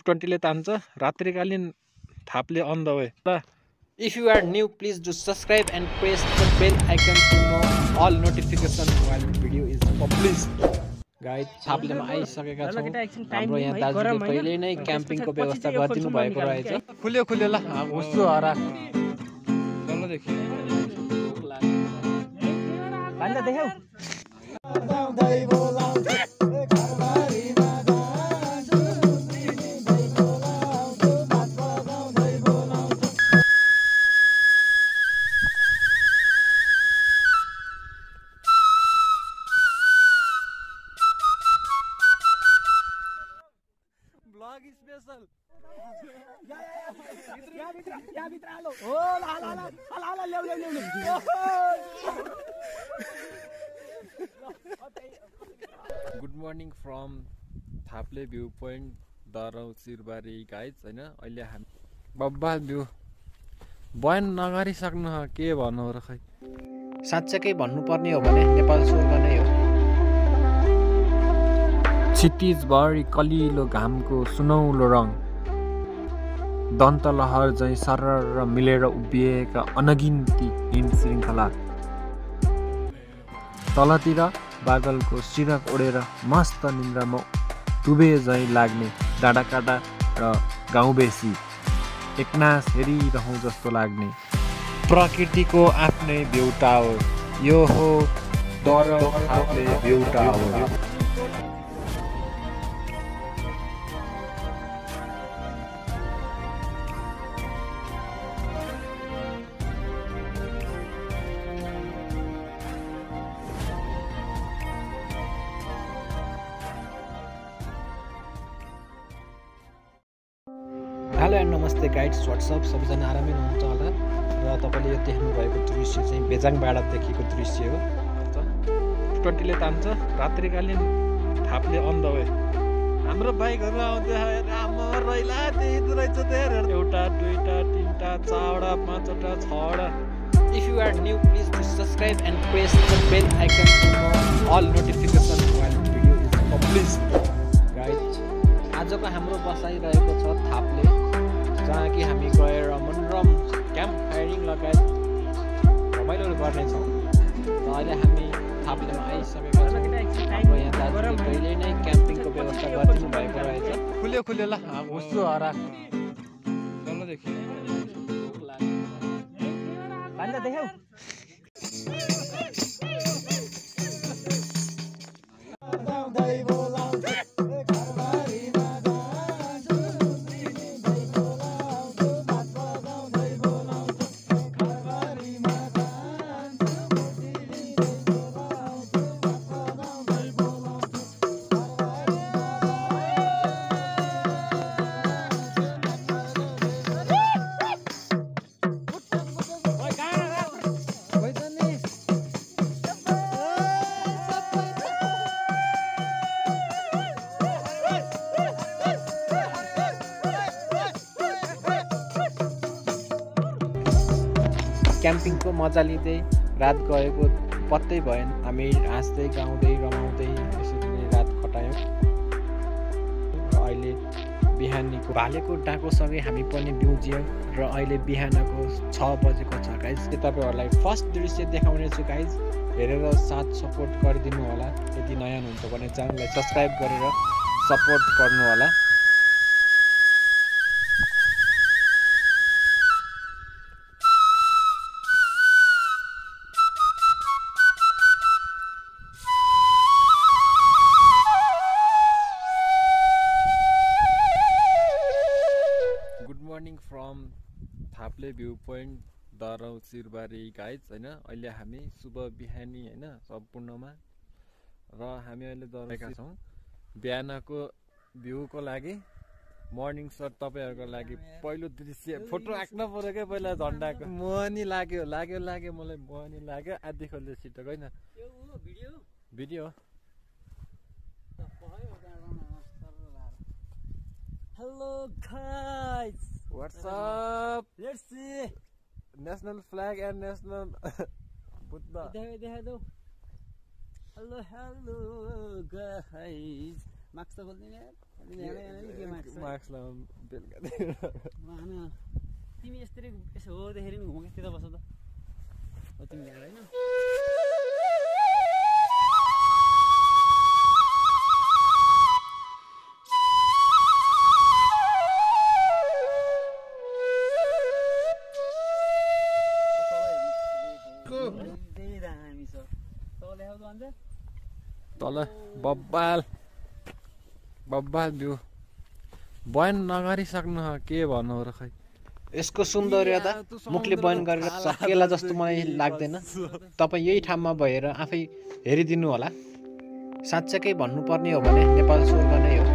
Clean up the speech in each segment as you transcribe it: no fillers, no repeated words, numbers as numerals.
20 ले तान्छ रात्रिकालीन थाप्ले on the way. If you are new, please do subscribe and press the bell icon to know all notifications while the video is published. Guys, थाप्लेमा आइसकेका छौं. हाम्रो यहाँ दाजुले पहिले नै क्याम्पिङको व्यवस्था गरिदिनु भएको रहेछ. खुल्यो खुल्यो ल हुस्सु हरा. ल देखि. भन्दा देख्यौ. Special. Good morning from Thaple view point Daraun Sirbari guys हैन अहिले हामी बब्बा भ्यू बयान नगरी सक्नु के भन्नु र खै साच्चै भन्नु पर्ने हो भने नेपाल स्वर्ग नै हो. क्षितिजभरि कलिलो घामको सुनौलो रङ दन्तलहर झैं सरर मिलेर उभिएका अनगिन्ती हिम श्रृङ्खला तलतिर बादलको सिरक ओढेर मस्त निन्द्रामा डुबे झैं लाग्ने डाँडाकाँडा र गाउँबेसी एकनास हेरिरहौँ जस्तो लाग्ने प्रकृतिको आफ्नै भ्यू टावर यो हो Daraun Thaple view tower. Hello and नमस्ते गाइड्स, व्हाट्सअप सबैजना आरामै हुनुहुन्छ होला र तपाईले यो देख्नु भएको दृश्य चाहिँ बेजाङबाट देखेको दृश्य हो. 20 ले तान्छ रात्रिकालीन थाप्ले अन द वे. हाम्रो बाइकहरु आउँदै राम्रो रैला देख्दै रहेछ त्यहाँ एउटा दुईटा तीनटा चारवटा पाँचवटा छवटा. If you are new, please do subscribe and press the bell icon to know all notifications while the video is published. Guys, आजको हाम्रो बसाइ रहेको छ थाप्ले, जहाँ कि हामी गएर मनोरम क्याम्प फायरिङ लगायत रमाइलो गर्नेछौँ. र अहिले हामी थाप्लेमा आइसकेका छौँ. हाम्रो यहाँ दाजुले पहिले नै क्याम्पिङको व्यवस्था गरिदिनु भएको रहेछ. खुल्यो खुल्यो ल हुस्सु हरा. ल देखि. भन्दा देख्यौ. क्याम्पिङको मजा लिँदै रात गएको पत्तै भएन. हामी हाँस्दै गाउँदै रमाउँदै यसरी नै रात कटायौँ. र अहिले बिहानीको भालेको डाकोसँगै हामी पनि बिउजियौँ र अहिले बिहानको 6 बजेको छ गाइज. तपाईँहरूलाई फर्स्ट दृश्य देखाउने छु गाइज. हेरेर साथ सपोर्ट गरिदिनु होला. यदि नयाँ हुनुहुन्छ भने च्यानललाई सब्सक्राइब गरेर सपोर्ट गर्नु होला. Morning from Thaple view point Daraun Sirbari guys हैन. अहिले हामी शुभ बिहानी हैन सम्पूर्णमा र हामी अहिले दराएका छौँ बिहानको भ्यूको लागि. मर्निङ सट तपाईहरुको लागि पहिलो दृश्य फोटो राख्न पर्यो के पहिला झण्डाको. मोहनी लाग्यो मलाई मोहनी लाग्यो. आधी खोल्दै छिटो हैन video. Hello guys, what's up? Let's see national flag and national Buddha. Hello guys, marks त खोल्दिने के मार्क्स लाउँ बेलुका तिमी यस्तै यसो हो देखेर नि घुमाउ त्यता बस त हो तिमी ल्याएर हैन तल बब्बाल भ्यू बयान नगरिसक्नु के भन्नु र खै यसको सौन्दर्यता मुखले बयान गरेर सकेला जस्तो मलाई लाग्दैन। तपाईँ यही ठाउँमा भएर आफै हेरिदिनु होला। साँच्चै भन्नुपर्ने हो भने नेपाल स्वर्ग नै हो।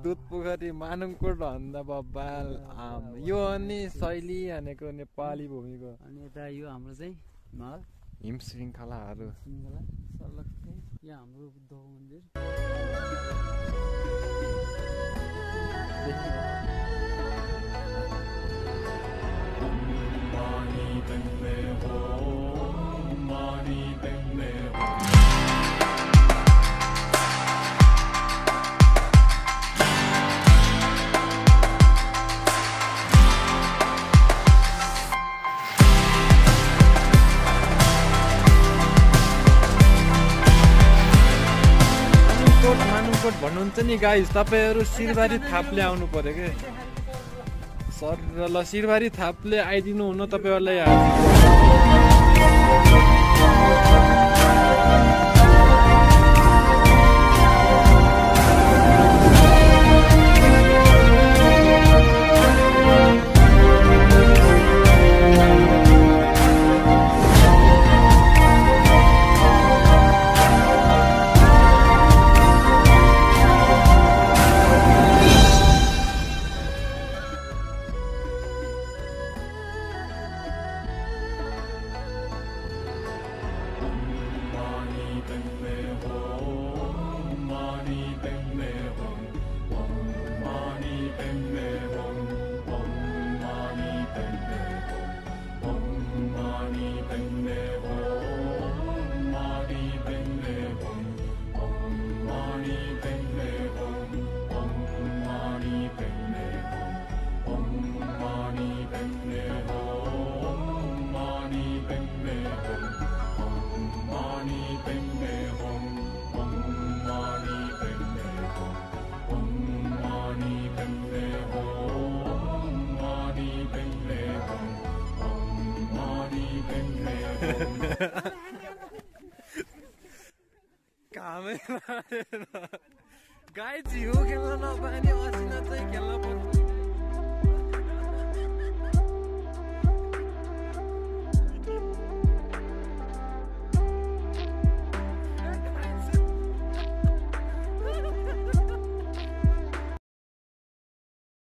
दुध पोखरी मानुङकोट भन्दा बब्बाल यो अनि शैली भनेको नेपाली भूमिको अनि यता यो हाम्रो चाहिँ महल हिम श्रृङ्खलाहरू सर्लक्कै यहाँ हाम्रो बुद्ध मन्दिर भन्नुहुन्छ नि गाइस तपाईहरु सिरबारी थाप्ले आउनु पर्यो के सर ल सिरबारी थाप्ले आइदिनु हुन तपाईहरुलाई गाइस यो खेल्न नपाने असिना चाहिँ खेल्न पर्छ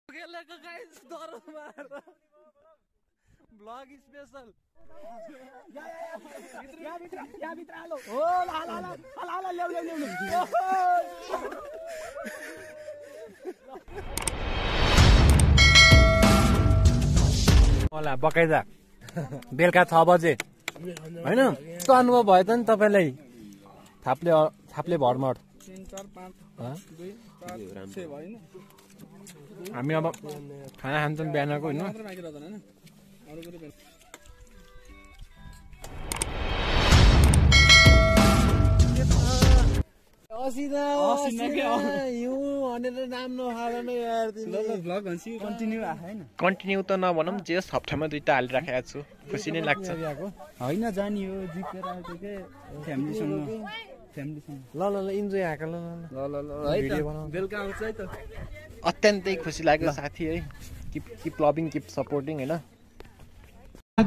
खेलेको गाइस डरमा ब्लग स्पेशल या भित्र हालो हो ला ल्याउ होला बकाइदा बेलुका 6 बजे हैन कस्तो अनुभव भयो त नि तपाईलाई थाप्ले भरमठ 3 4 5 2 5 6 भयो नि हामी अब खाना खान्छौँ बिहानको होइन कन्टिन्यू त नभनौँ जे हप्तामा 2टा हालिराखेको छु खुसी नै लाग्छ होइन जानी हो जितेर आएको के फ्यामिलीसँग ल ल ल इन्जोय आएको ल ल ल भिडियो बनाउँ बेलुका आउँछ है त अत्यन्तै खुसी लाग्यो साथी है किप लभिङ किप सपोर्टिङ होइन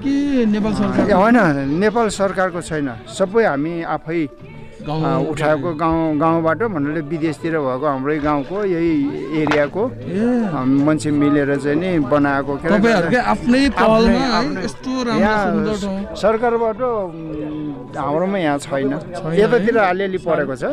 कि नेपाल सरकार होइन नेपाल सरकारको छैन सबै हामी आफै उठाएको गाउँबाट भन्नाले विदेशतिर भएको हाम्रै गाउँको यही एरियाको मान्छे मिलेर चाहिँ नि बनाएको के आफ्नै पहलमा यस्तो राम्रो सुन्दर ठाउँ सरकारबाट हाम्रोमा यहाँ छैन यतातिर अलिअलि परेको छ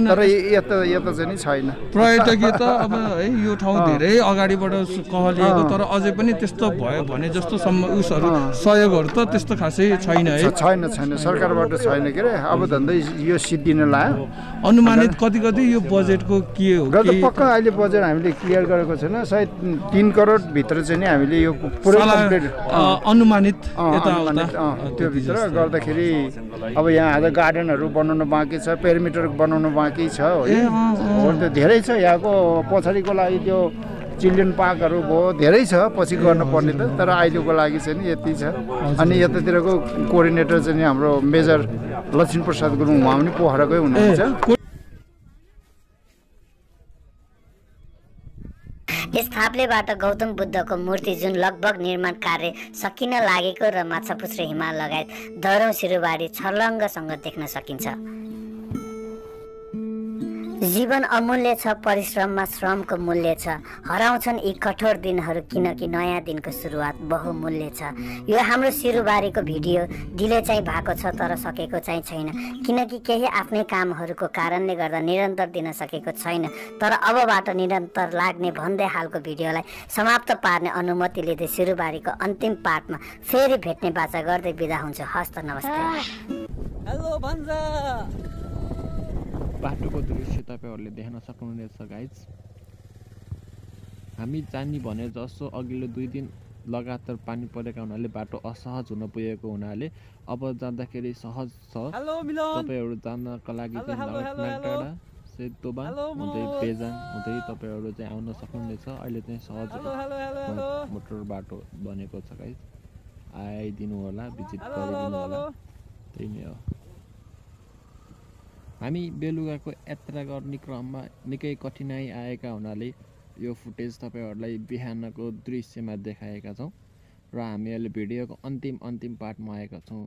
तर यता चाहिँ नि छैन पर्यटकीय त अब है यो ठाउँ धेरै अगाडिबाट कहलिएको तर अझै पनि त्यस्तो भयो भने जस्तो उसहरू सहयोगहरू त त्यस्तो खासै छैन है छैन सरकारबाट छैन के अरे अब धन्दै यो सिद्धिन लाग्यो अनुमानित कति यो बजेटको के हो पक्का अहिले बजेट हामीले क्लियर गरेको छैन सायद 3 करोड भित्र चाहिँ नि हामीले यो पुरै कम्प्लिट अनुमानित त्यो भित्र गर्दाखेरि अब यहाँ आज गार्डनहरू बनाउनु बाँकी छ पेरिमिटर बनाउनु बाँकी छ हो त्यो धेरै छ यहाँको पछाडिको लागि त्यो चिल्ड्रेन पार्कहरू भयो धेरै छ पछि गर्नुपर्ने त तर अहिलेको लागि चाहिँ नि यति छ अनि यतातिरको कोअर्डिनेटर चाहिँ हाम्रो मेजर लक्ष्मीप्रसाद गुरुङ उहाँ पनि पोखराकै हुनुहुन्छ यस थाप्लेबाट गौतम बुद्धको मूर्ति जुन लगभग निर्माण कार्य सकिन लागेको र माछापुच्छ्रे हिमाल लगायत दरौँ सिरुबारी छर्लङ्गसँग देख्न सकिन्छ जीवन अमूल्य छ परिश्रममा श्रमको मूल्य छ हराउँछन् यी कठोर दिनहरू किनकि नयाँ दिनको सुरुवात बहुमूल्य छ यो हाम्रो सिरुबारीको भिडियो डिले चाहिँ भएको छ तर सकेको चाहिँ छैन किनकि केही आफ्नै कामहरूको कारणले गर्दा निरन्तर दिन सकेको छैन तर अबबाट निरन्तर लाग्ने भन्दै हालको भिडियोलाई समाप्त पार्ने अनुमति लिँदै सिरुबारीको अन्तिम पार्टमा फेरि भेट्ने बाचा गर्दै बिदा हुन्छु हस्त नमस्कार हेलो भन्छ बाटोको दृश्य तपाईहरुले देख्न सक्नुहुनेछ गाइज हामी जानी भने जसो अघिल्लो 2 दिन लगातार पानी परेका हुनाले बाटो असहज हुन पुगेको हुनाले अब जाँदाखेरि सहज छ तपाईहरु जानको लागि नागडाँडा सेतोबा हुँदै बेजाङ हुँदै तपाईहरु चाहिँ आउन सक्नुहुनेछ अहिले चाहिँ सहज मोटर बाटो बनेको छ गाइज आइदिनु होला भिजिट गरिदिनु होला त्यही नै हो हामी बेलुकाको यात्रा गर्ने क्रममा निकै कठिनाइ आएका हुनाले यो फुटेज तपाईहरुलाई बिहानको दृश्यमा देखाएका छौं र हामी अहिले भिडियोको अन्तिम पार्टमा आएका छौं